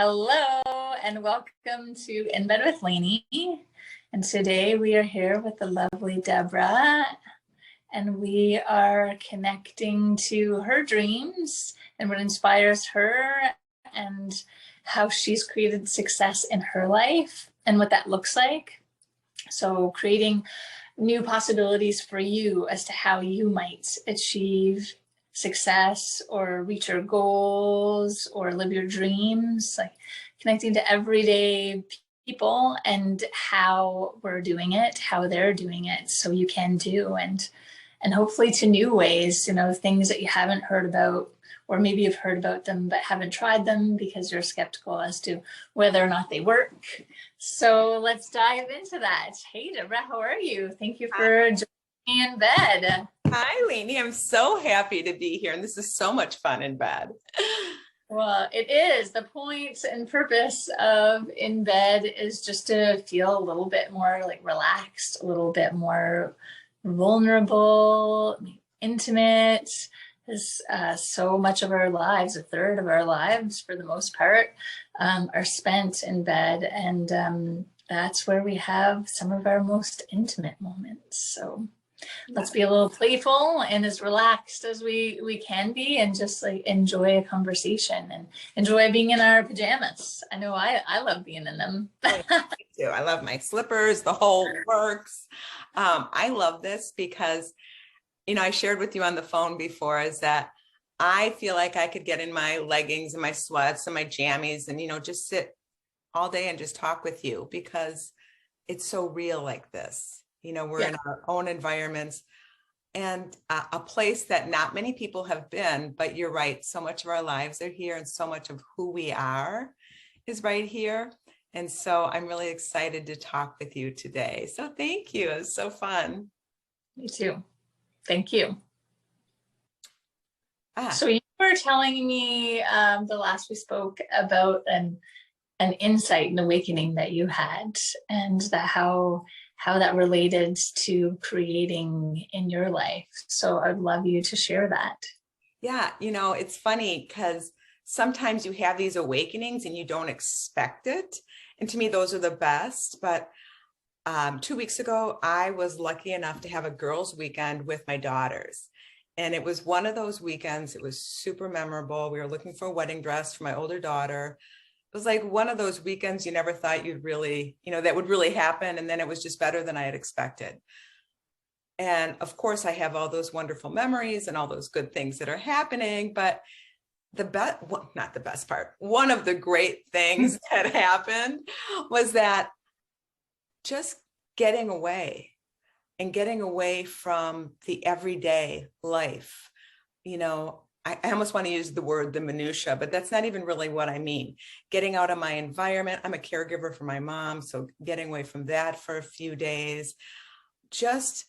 Hello and welcome to In Bed with Lainey. And today we are here with the lovely Deborah, and we are connecting to her dreams and what inspires her and how she's created success in her life and what that looks like. So creating new possibilities for you as to how you might achieve success or reach your goals or live your dreams, like connecting to everyday people and how we're doing it, how they're doing it, so you can do, and hopefully to new ways, things that you haven't heard about, or maybe you've heard about them but haven't tried them because you're skeptical as to whether or not they work. So let's dive into that. Hey, Deborah, how are you? Thank you for joining me in bed. Hi, Lainey. I'm so happy to be here, and this is so much fun in bed. Well, it is. The point and purpose of In Bed is just to feel a little bit more like relaxed, a little bit more vulnerable, intimate. Because so much of our lives, a third of our lives for the most part, are spent in bed, and that's where we have some of our most intimate moments. So let's be a little playful and as relaxed as we can be, and just like enjoy a conversation and enjoy being in our pajamas. I know I love being in them. Me too. I love my slippers, the whole works. I love this because, I shared with you on the phone before is that I feel like I could get in my leggings and my sweats and my jammies and, just sit all day and just talk with you because it's so real like this. We're in our own environments and a place that not many people have been, but you're right. So much of our lives are here and so much of who we are is right here. And so I'm really excited to talk with you today. So thank you. It was so fun. Me too. Thank you. So you were telling me the last we spoke about an insight and awakening that you had, and that how that related to creating in your life. So I'd love you to share that. Yeah, it's funny because sometimes you have these awakenings and you don't expect it. And to me, those are the best. But 2 weeks ago, I was lucky enough to have a girls' weekend with my daughters. And it was one of those weekends. It was super memorable. We were looking for a wedding dress for my older daughter. It was like one of those weekends you never thought you'd really, that would really happen. And then it was just better than I had expected. And of course, I have all those wonderful memories and all those good things that are happening. But not the best part, one of the great things that happened was that just getting away from the everyday life. I almost want to use the word the minutia, but that's not even really what I mean. Getting out of my environment. I'm a caregiver for my mom, so getting away from that for a few days. Just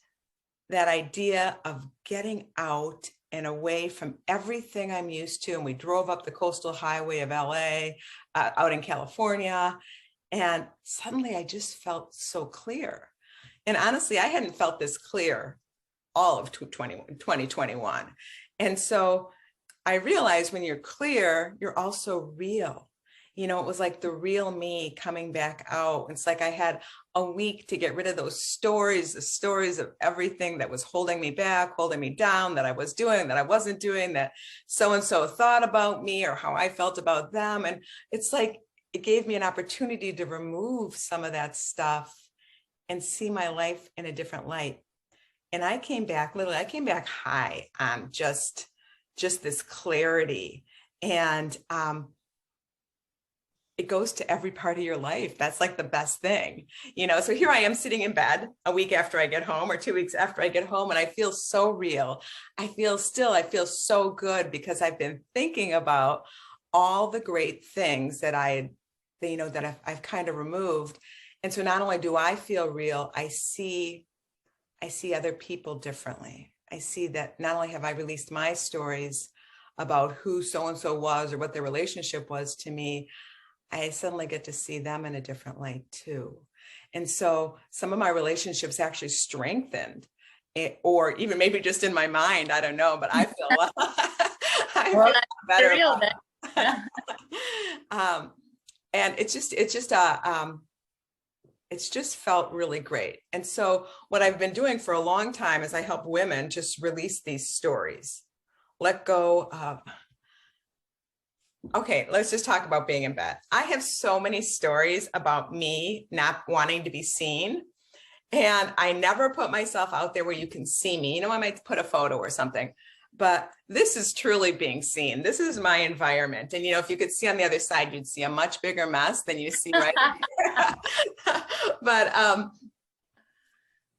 that idea of getting out and away from everything I'm used to. And we drove up the coastal highway of LA, out in California, and suddenly I just felt so clear. And honestly, I hadn't felt this clear all of 2021. And so I realized when you're clear, you're also real. It was like the real me coming back out. It's like I had a week to get rid of those stories, the stories of everything that was holding me back, holding me down, that I was doing, that I wasn't doing, that so-and-so thought about me or how I felt about them. And it's like, it gave me an opportunity to remove some of that stuff and see my life in a different light. And I came back high on just this clarity. And it goes to every part of your life. That's like the best thing, so here I am sitting in bed a week after I get home or 2 weeks after I get home, and I feel so real. I feel so good because I've been thinking about all the great things that I've kind of removed. And so not only do I feel real, I see other people differently. I see that not only have I released my stories about who so-and-so was or what their relationship was to me, I suddenly get to see them in a different light too. And so some of my relationships actually strengthened, or even maybe just in my mind, I don't know, but I feel, I feel better. Real, yeah. And it's just felt really great. And so what I've been doing for a long time is I help women just release these stories, let go of, okay, let's just talk about being in bed. I have so many stories about me not wanting to be seen. And I never put myself out there where you can see me. I might put a photo or something, but this is truly being seen. This is my environment. And, if you could see on the other side, you'd see a much bigger mess than you see right here. But,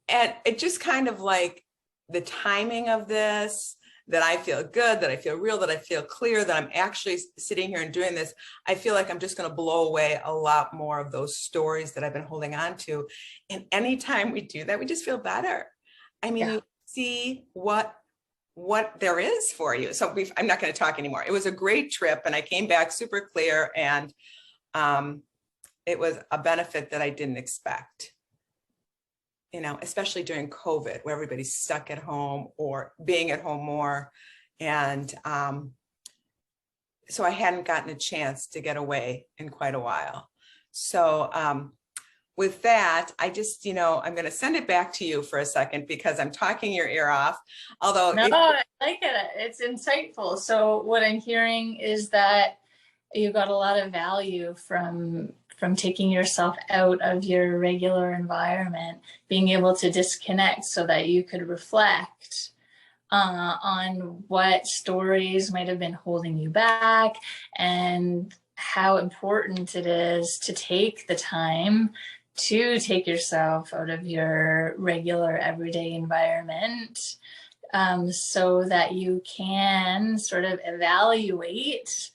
and it just kind of like the timing of this, that I feel good, that I feel real, that I feel clear, that I'm actually sitting here and doing this. I feel like I'm just going to blow away a lot more of those stories that I've been holding on to. And anytime we do that, we just feel better. I mean, you see what there is for you. So I'm not going to talk anymore. It was a great trip and I came back super clear, and it was a benefit that I didn't expect. Especially during COVID, where everybody's stuck at home or being at home more. And so I hadn't gotten a chance to get away in quite a while. So with that, I just, I'm going to send it back to you for a second because I'm talking your ear off. Although no, I like it. It's insightful. So what I'm hearing is that you got a lot of value from taking yourself out of your regular environment, being able to disconnect so that you could reflect on what stories might have been holding you back and how important it is to take the time to take yourself out of your regular everyday environment, so that you can sort of evaluate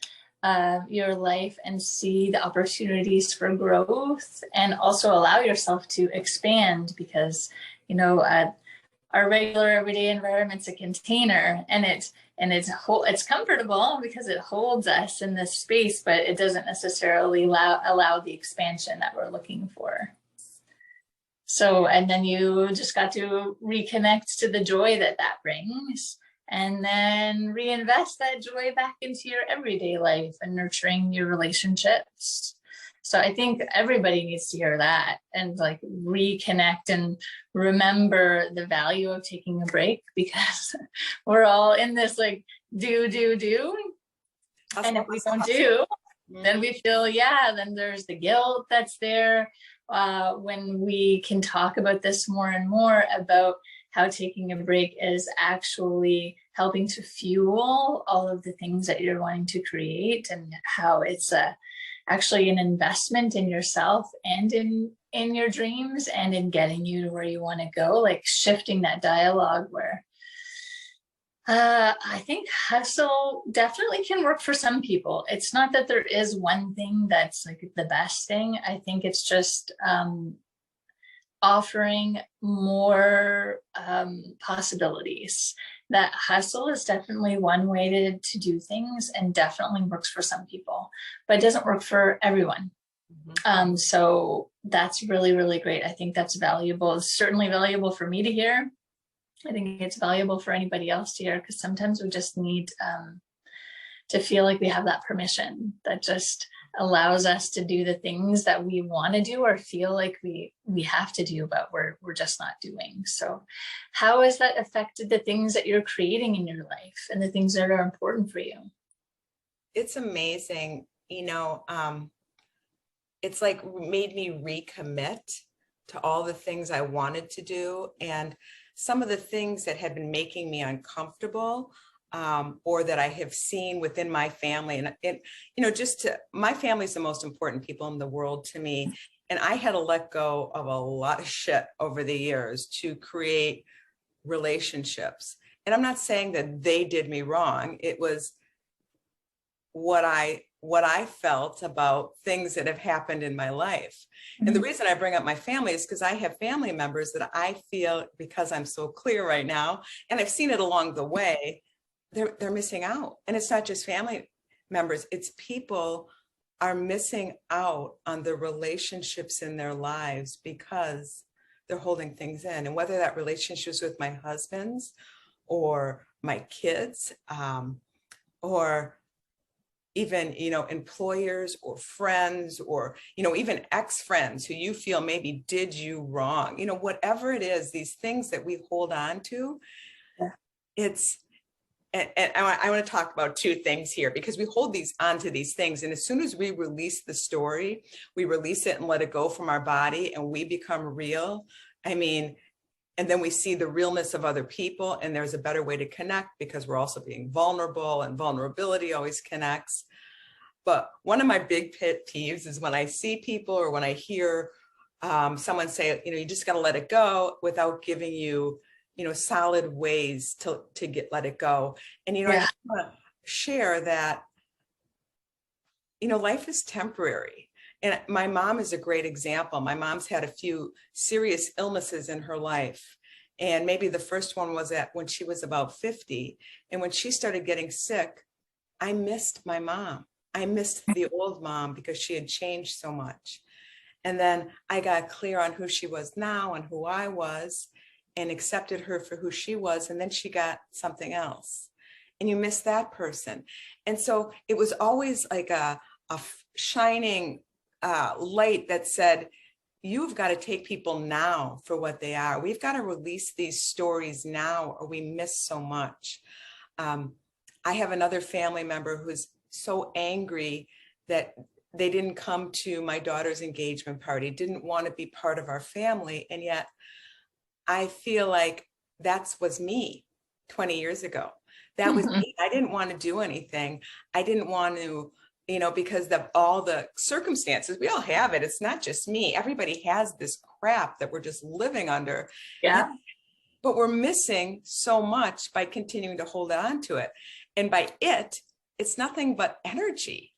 your life and see the opportunities for growth, and also allow yourself to expand, because our regular everyday environment's a container, and it's comfortable because it holds us in this space, but it doesn't necessarily allow the expansion that we're looking for. So, and then you just got to reconnect to the joy that brings, and then reinvest that joy back into your everyday life and nurturing your relationships. So I think everybody needs to hear that and like reconnect and remember the value of taking a break, because we're all in this like do. And if we don't do, then we feel, then there's the guilt that's there. When we can talk about this more and more about how taking a break is actually helping to fuel all of the things that you're wanting to create, and how it's actually an investment in yourself and in your dreams and in getting you to where you want to go, like shifting that dialogue where I think hustle definitely can work for some people. It's not that there is one thing that's like the best thing. I think it's just offering more possibilities. That hustle is definitely one way to do things, and definitely works for some people, but it doesn't work for everyone. So that's really, really great. I think that's valuable. It's certainly valuable for me to hear. I think it's valuable for anybody else to hear, because sometimes we just need to feel like we have that permission that just allows us to do the things that we want to do or feel like we have to do, but we're just not doing. So how has that affected the things that you're creating in your life and the things that are important for you? It's amazing. It's like made me recommit to all the things I wanted to do, and some of the things that had been making me uncomfortable, or that I have seen within my family. And my family is the most important people in the world to me. And I had to let go of a lot of shit over the years to create relationships. And I'm not saying that they did me wrong. It was what I felt about things that have happened in my life. And the reason I bring up my family is because I have family members that I feel, because I'm so clear right now, and I've seen it along the way, they're missing out. And it's not just family members, it's people are missing out on the relationships in their lives because they're holding things in. And whether that relationship is with my husbands or my kids, or even, employers or friends or, even ex-friends who you feel maybe did you wrong, whatever it is, these things that we hold on to, Yeah. and I want to talk about two things here, because we hold these onto these things. And as soon as we release the story, we release it and let it go from our body and we become real. And then we see the realness of other people, and there's a better way to connect because we're also being vulnerable, and vulnerability always connects. But one of my big pet peeves is when I see people or when I hear someone say, you just got to let it go, without giving you, solid ways to let it go. And, I just want to share that, life is temporary. And my mom is a great example. My mom's had a few serious illnesses in her life. And maybe the first one was when she was about 50. And when she started getting sick, I missed my mom. I missed the old mom because she had changed so much. And then I got clear on who she was now and who I was, and accepted her for who she was. And then she got something else. And you miss that person. And so it was always like a shining light that said, you've got to take people now for what they are. We've got to release these stories now, or we miss so much. I have another family member who's so angry that they didn't come to my daughter's engagement party, didn't want to be part of our family. And yet I feel like that was me 20 years ago. That was me. I didn't want to do anything. I didn't want to, because of all the circumstances, we all have it. It's not just me. Everybody has this crap that we're just living under. Yeah. But we're missing so much by continuing to hold on to it. And by it's nothing but energy.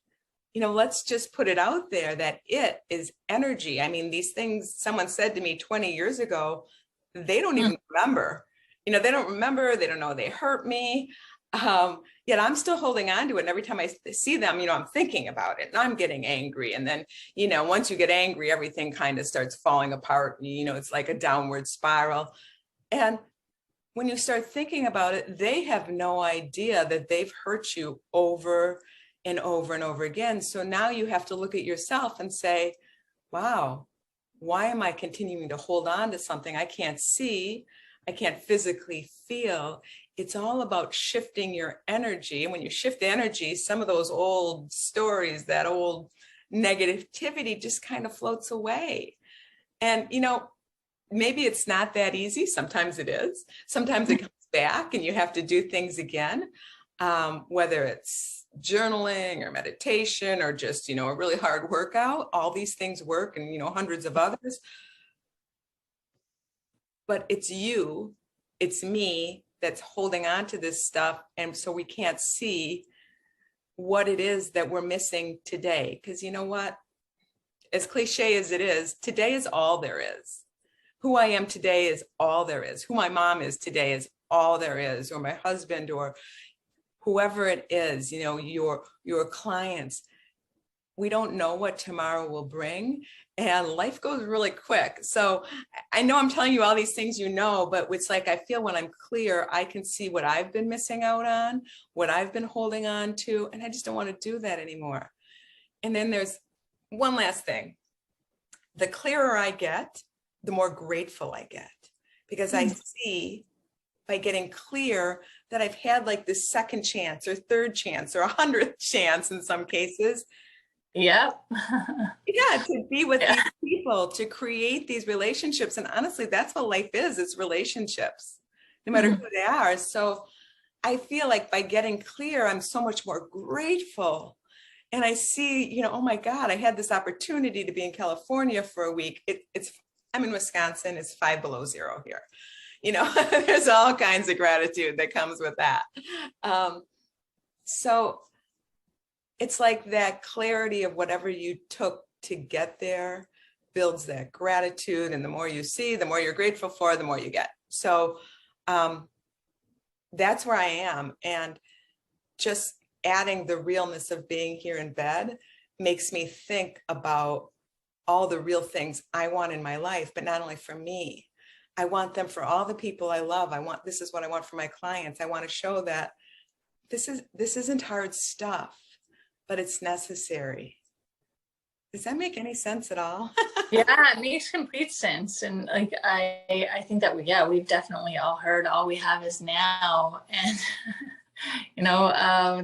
Let's just put it out there that it is energy. These things someone said to me 20 years ago, they don't even remember. They don't remember. They don't know they hurt me. Yet I'm still holding on to it. And every time I see them, I'm thinking about it and I'm getting angry. And then, once you get angry, everything kind of starts falling apart. It's like a downward spiral. And when you start thinking about it, they have no idea that they've hurt you over and over and over again. So now you have to look at yourself and say, wow, why am I continuing to hold on to something I can't see? I can't physically feel. It's all about shifting your energy. And when you shift energy, some of those old stories, that old negativity just kind of floats away. And, maybe it's not that easy. Sometimes it is. Sometimes it comes back and you have to do things again, whether it's journaling or meditation or just, a really hard workout. All these things work, and, hundreds of others. But it's you, it's me that's holding on to this stuff. And so we can't see what it is that we're missing today. Because you know what? As cliche as it is, today is all there is. Who I am today is all there is. Who my mom is today is all there is, or my husband, or whoever it is, your clients. We don't know what tomorrow will bring, and life goes really quick. So I know I'm telling you all these things, but it's like, I feel when I'm clear, I can see what I've been missing out on, what I've been holding on to, and I just don't want to do that anymore. And then there's one last thing. The clearer I get, the more grateful I get, because I see by getting clear that I've had like this second chance or third chance or 100th chance in some cases. Yeah. To be with these people, to create these relationships. And honestly, that's what life is. It's relationships, no matter who they are. So I feel like by getting clear, I'm so much more grateful. And I see, oh my God, I had this opportunity to be in California for a week. I'm in Wisconsin. It's 5 below zero here. There's all kinds of gratitude that comes with that. So it's like that clarity of whatever you took to get there builds that gratitude. And the more you see, the more you're grateful for, the more you get. So that's where I am. And just adding the realness of being here in bed makes me think about all the real things I want in my life, but not only for me. I want them for all the people I love. This is what I want for my clients. I want to show that this isn't hard stuff. but it's necessary. Does that make any sense at all? Yeah, it makes complete sense. And like I think that we've definitely all heard all we have is now. And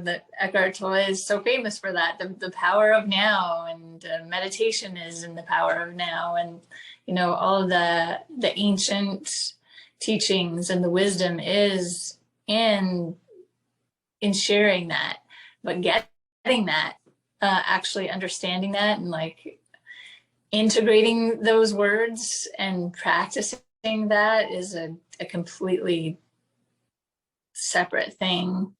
that Eckhart Tolle is so famous for that, the power of now, and meditation is in the power of now, and all of the ancient teachings and the wisdom is in sharing that, but getting that, actually understanding that, and like integrating those words and practicing that is a completely separate thing.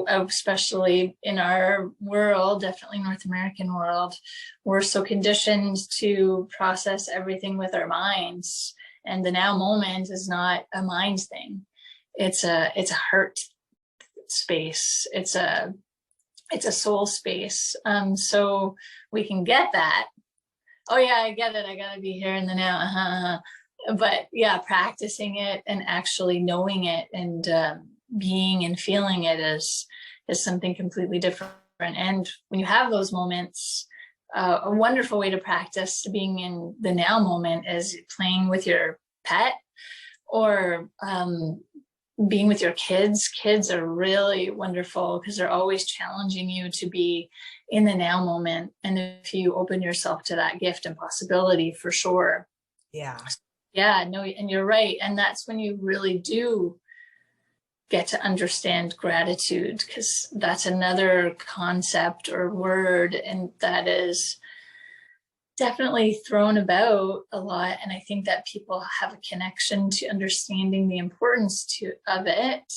Especially in our world, definitely North American world, we're so conditioned to process everything with our minds, and the now moment is not a mind thing. It's a heart space. It's a soul space. So we can get that. Oh yeah, I get it. I gotta be here in the now. But yeah, practicing it and actually knowing it and being and feeling it is something completely different. And when you have those moments, a wonderful way to practice being in the now moment is playing with your pet, or being with your kids. Kids are really wonderful because they're always challenging you to be in the now moment. And if you open yourself to that gift and possibility, for sure. Yeah, no, and you're right. And that's when you really do get to understand gratitude, because that's another concept or word, and that is definitely thrown about a lot. And I think that people have a connection to understanding the importance of it,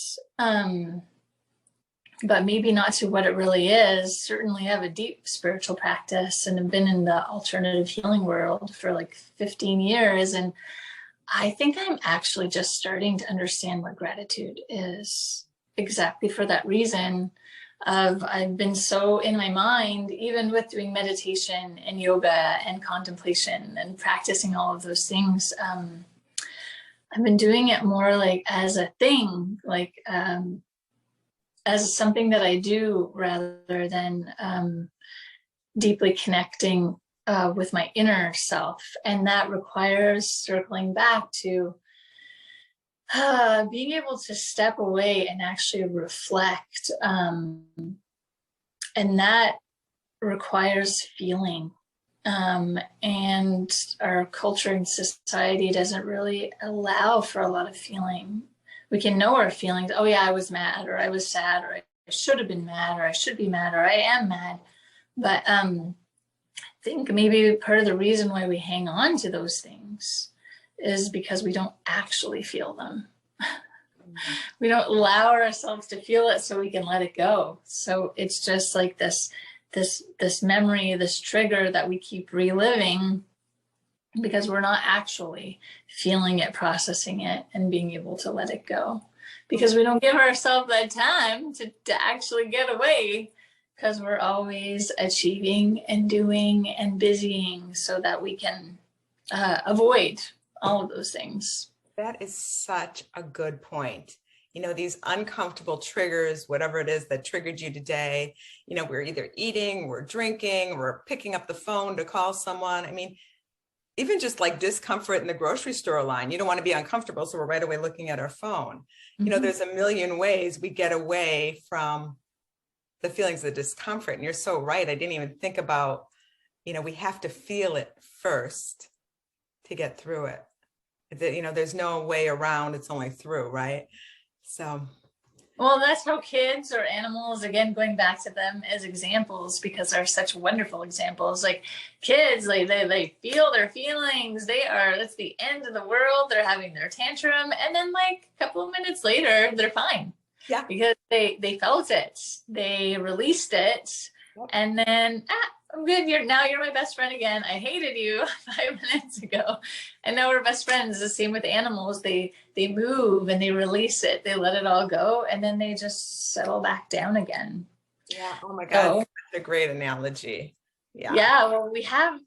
but maybe not to what it really is. Certainly have a deep spiritual practice and have been in the alternative healing world for like 15 years. And I think I'm actually just starting to understand what gratitude is, exactly for that reason of I've been so in my mind, even with doing meditation and yoga and contemplation and practicing all of those things. I've been doing it more like as a thing, like as something that I do, rather than deeply connecting with my inner self. And that requires circling back to being able to step away and actually reflect. And that requires feeling. And our culture and society doesn't really allow for a lot of feeling. We can know our feelings. Oh yeah, I was mad, or I was sad, or I should have been mad, or I should be mad, or I am mad. But I think maybe part of the reason why we hang on to those things is because we don't actually feel them. We don't allow ourselves to feel it so we can let it go. So it's just like this memory, this trigger that we keep reliving because we're not actually feeling it, processing it, and being able to let it go. Because we don't give ourselves that time to actually get away, because we're always achieving and doing and busying so that we can avoid all of those things. That is such a good point. These uncomfortable triggers, whatever it is that triggered you today, we're either eating, we're drinking, we're picking up the phone to call someone. I mean, even just like discomfort in the grocery store line, you don't want to be uncomfortable. So we're right away looking at our phone. Mm-hmm. There's a million ways we get away from the feelings of discomfort. And you're so right. I didn't even think about, we have to feel it first to get through it. There's no way around, it's only through, right? So. Well, that's how kids or animals, again, going back to them as examples, because they're such wonderful examples. Like kids, like they feel their feelings. That's the end of the world. They're having their tantrum. And then like a couple of minutes later, they're fine. Yeah. Because they felt it. They released it. Yep. And then, I'm good. You're my best friend again. I hated you 5 minutes ago. And now we're best friends. The same with animals. They move and they release it. They let it all go. And then they just settle back down again. Yeah. Oh my God. That's a great analogy. Yeah. Yeah. Well, we have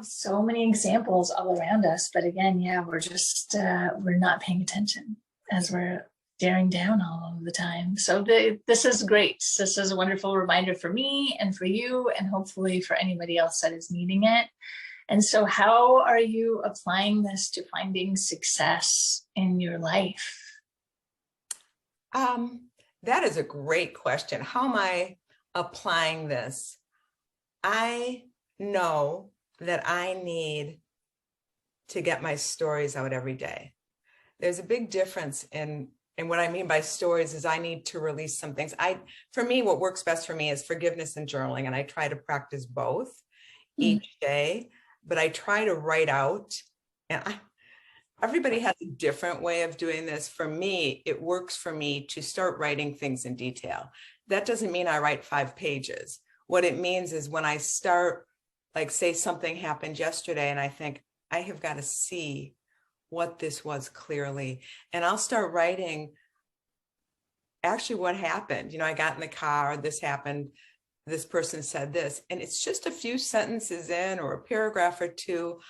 so many examples all around us. But again, yeah, we're just, we're not paying attention as we're staring down all of the time. So this is great. This is a wonderful reminder for me and for you, and hopefully for anybody else that is needing it. And so how are you applying this to finding success in your life? That is a great question. How am I applying this? I know that I need to get my stories out every day. There's a big difference in what I mean by stories is I need to release some things. For me, what works best for me is forgiveness and journaling. And I try to practice both each day, but I try to write out, and everybody has a different way of doing this. For me, it works for me to start writing things in detail. That doesn't mean I write 5 pages. What it means is when I start, like say something happened yesterday and I think I have got to see what this was clearly. And I'll start writing actually what happened. You know, I got in the car, this happened, this person said this, and it's just a few sentences in or a paragraph or two.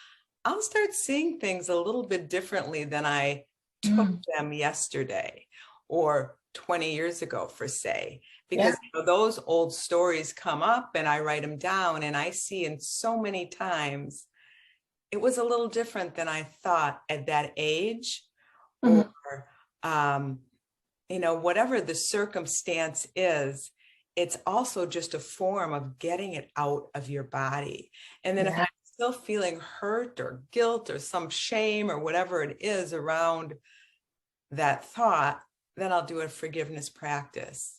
I'll start seeing things a little bit differently than I took them yesterday or 20 years ago, for say, because you know, those old stories come up and I write them down and I see in so many times it was a little different than I thought at that age, or, you know, whatever the circumstance is, it's also just a form of getting it out of your body. And then if I'm still feeling hurt or guilt or some shame or whatever it is around that thought, then I'll do a forgiveness practice.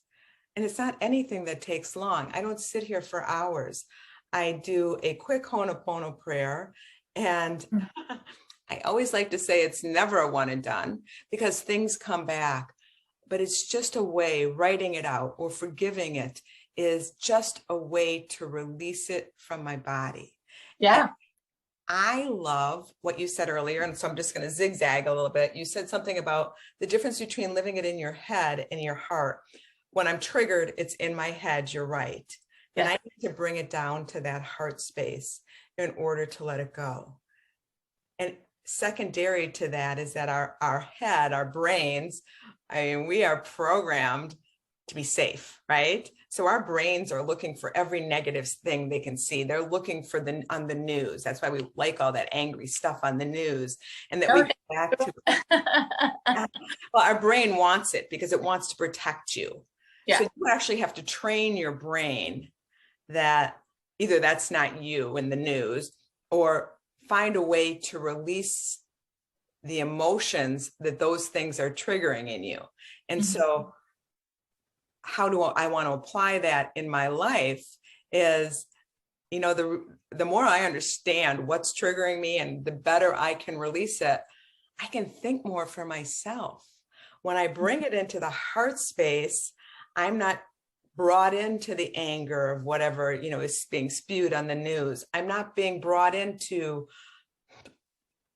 And it's not anything that takes long. I don't sit here for hours. I do a quick Ho'oponopono prayer. And I always like to say it's never a one and done because things come back, but it's just a way, writing it out or forgiving it is just a way to release it from my body. Yeah. And I love what you said earlier. And so I'm just going to zigzag a little bit. You said something about the difference between living it in your head and your heart. When I'm triggered, it's in my head. You're right. Yeah. And I need to bring it down to that heart space in order to let it go. And secondary to that is that our head, our brains, I mean, we are programmed to be safe, right? So our brains are looking for every negative thing they can see. They're looking for on the news. That's why we like all that angry stuff on the news, and that we get back to well, our brain wants it because it wants to protect you. Yeah. So you actually have to train your brain that either that's not you in the news, or find a way to release the emotions that those things are triggering in you. And so how do I want to apply that in my life is, you know, the more I understand what's triggering me and the better I can release it, I can think more for myself. When I bring it into the heart space, I'm not brought into the anger of whatever, you know, is being spewed on the news. I'm not being brought into,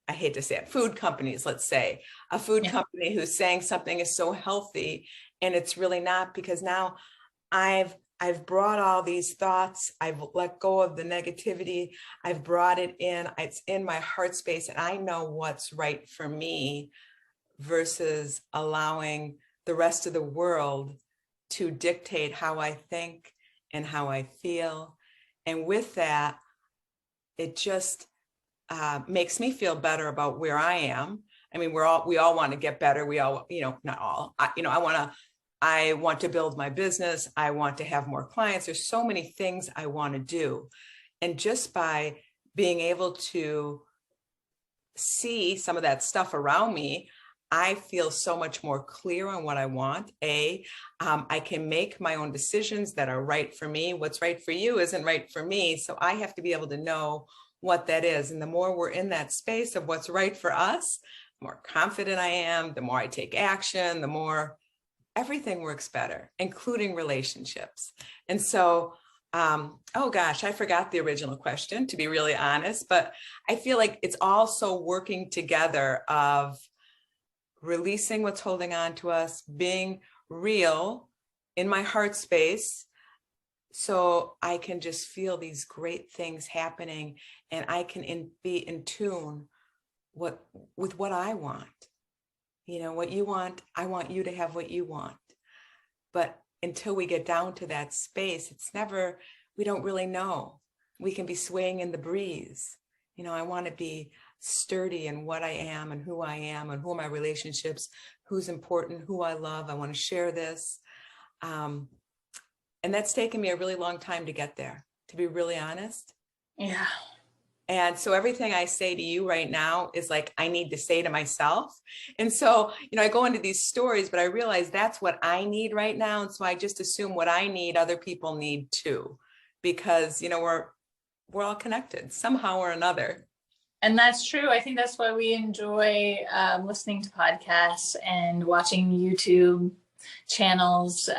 I hate to say it, food companies, let's say, a food company who's saying something is so healthy and it's really not, because now I've brought all these thoughts, I've let go of the negativity, I've brought it in, it's in my heart space, and I know what's right for me versus allowing the rest of the world to dictate how I think and how I feel. And with that, it just makes me feel better about where I am. I mean, we all want to get better. We all, you know, not all, I want to build my business. I want to have more clients. There's so many things I want to do. And just by being able to see some of that stuff around me, I feel so much more clear on what I want. I can make my own decisions that are right for me. What's right for you isn't right for me. So I have to be able to know what that is. And the more we're in that space of what's right for us, the more confident I am, the more I take action, the more everything works better, including relationships. And so, oh gosh, I forgot the original question, to be really honest, but I feel like it's also working together of releasing what's holding on to us, being real in my heart space, so I can just feel these great things happening, and I can be in tune with what I want. what you want, I want you to have what you want. But until we get down to that space, we don't really know. We can be swaying in the breeze. I want to be sturdy in what I am and who are my relationships, who's important, who I love. I want to share this. And that's taken me a really long time to get there, to be really honest. Yeah. And so everything I say to you right now is like, I need to say to myself. And so, I go into these stories, but I realize that's what I need right now. And so I just assume what I need, other people need too, because, we're all connected somehow or another. And that's true. I think that's why we enjoy listening to podcasts and watching YouTube channels,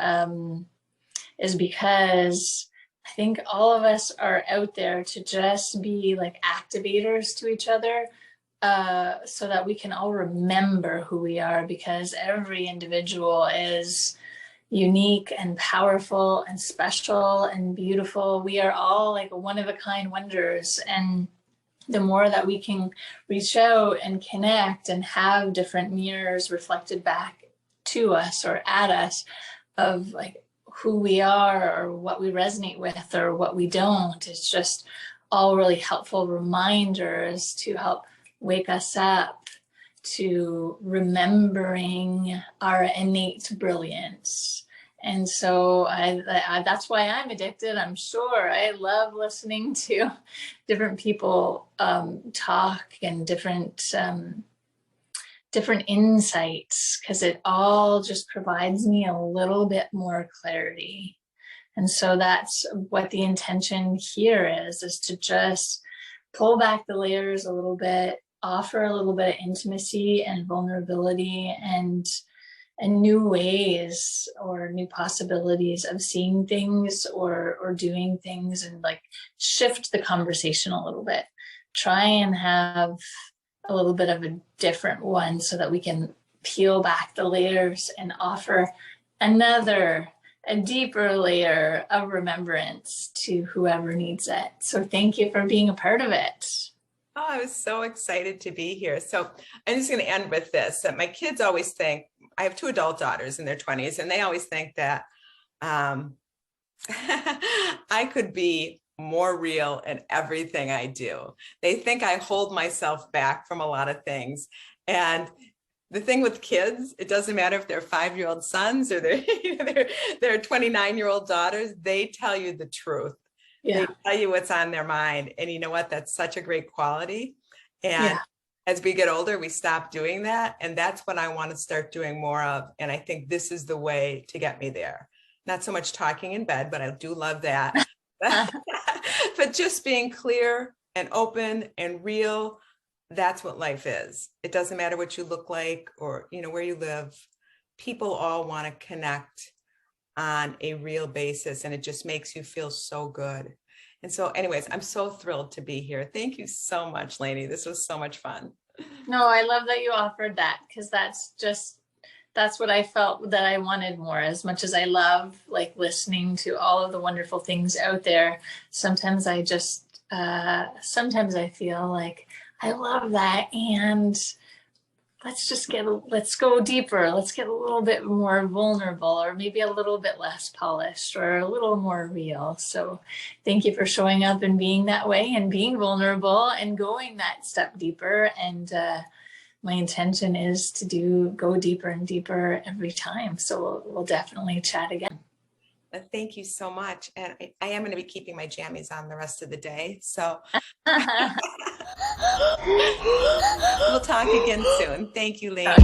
is because I think all of us are out there to just be like activators to each other, so that we can all remember who we are, because every individual is unique and powerful and special and beautiful. We are all like one-of-a-kind wonders. And the more that we can reach out and connect and have different mirrors reflected back to us or at us of like who we are or what we resonate with or what we don't, it's just all really helpful reminders to help wake us up to remembering our innate brilliance. And so that's why I'm addicted. I'm sure I love listening to different people talk and different insights, because it all just provides me a little bit more clarity. And so that's what the intention here is to just pull back the layers a little bit, offer a little bit of intimacy and vulnerability and new ways or new possibilities of seeing things or doing things, and like shift the conversation a little bit. Try and have a little bit of a different one so that we can peel back the layers and offer a deeper layer of remembrance to whoever needs it. So thank you for being a part of it. Oh, I was so excited to be here. So I'm just going to end with this, that my kids always think, I have 2 adult daughters in their 20s, and they always think that I could be more real in everything I do. They think I hold myself back from a lot of things. And the thing with kids, it doesn't matter if they're 5-year-old sons or their 29-year-old daughters, they tell you the truth. Yeah. They tell you what's on their mind. And you know what? That's such a great quality. And as we get older, we stop doing that. And that's what I want to start doing more of. And I think this is the way to get me there. Not so much talking in bed, but I do love that. But just being clear and open and real, that's what life is. It doesn't matter what you look like or, where you live. People all want to connect on a real basis, and it just makes you feel so good. And so anyways, I'm so thrilled to be here. Thank you so much, Lainey. This was so much fun. No, I love that you offered that, because that's what I felt that I wanted more. As much as I love like listening to all of the wonderful things out there, sometimes I feel like I love that, and let's go deeper. Let's get a little bit more vulnerable, or maybe a little bit less polished, or a little more real. So thank you for showing up and being that way and being vulnerable and going that step deeper. And my intention is to go deeper and deeper every time. So we'll definitely chat again. Thank you so much. And I am going to be keeping my jammies on the rest of the day. So we'll talk again soon. Thank you, Lainey.